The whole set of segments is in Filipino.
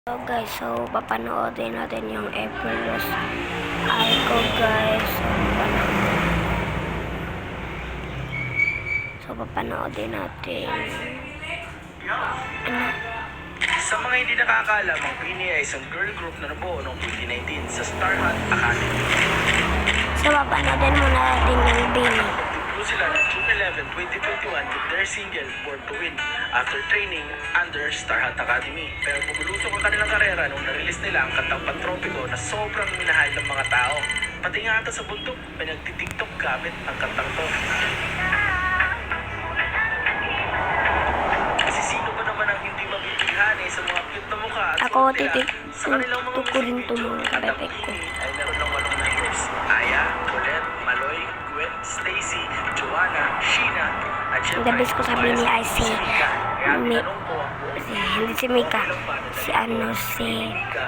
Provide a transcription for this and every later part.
So guys, papanoodin natin yung April Rose Arco guys. Papanoodin natin. Sa mga hindi nakakaalam, ang Bini ay isang girl group na nabuo noong 2019 sa Star Hunt Academy. Papanoodin muna natin yung Bini. Nagtugtog sila noong June 11, 2021 with their single Born to Win after training under Star Hunt Academy. Pero bumulusok ang kanilang karera nung na-release nila ang kantang Pantropiko na sobrang minahal ng mga tao. Pati nga ata sa bundok, may nagtitiktok gamit ang kantang to. Kasi sino ba naman ang hindi mabibighani sa mga cute na mukha at Ako sa kanilang mga tutukurin music to video, mga ang kabebek ko. ay meron ng 8 members. Aya, Colette, Maloy, Gwen, Stacy, Joanna, Sheena, at syempre, The best ko sa Bini ay si hindi si Mika, si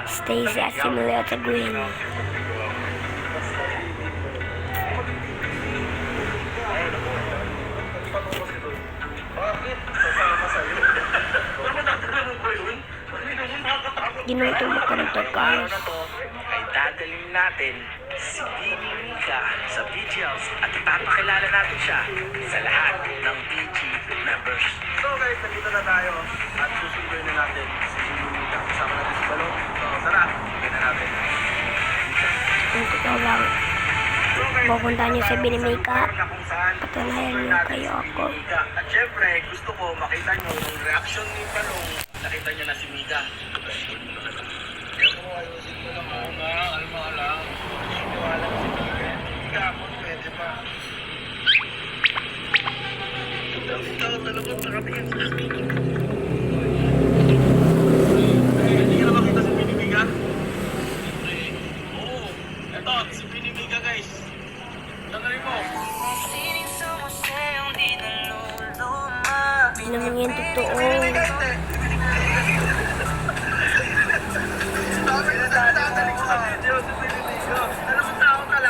Stacy at si Milo at si Gwen. Ginutumukan to guys. Ay dadalhin natin si Bini Mika sa BGLs at ipapakilala natin siya sa lahat ng BG members. So guys, nandito na tayo at susunduin na natin si Bini Mika. Kasama natin si Balong. So tara, bigyan na natin. Ang totoo lang, pupuntahan niyo si Bini Mika. Patunayan niyo kayo ako. At syempre, gusto ko makita niyo yung reaction ni Balong. Nakita niyo na si Mika. Ayusin ko lang muna, alam. Wala kasi Mika ako, pwede pa. Ikaw talaga, nakatingin sa akin. Hindi ka na makita si Bini Mika? Oo, eto, si Bini Mika guys. Tanggalin mo. Hindi naman yan totoo.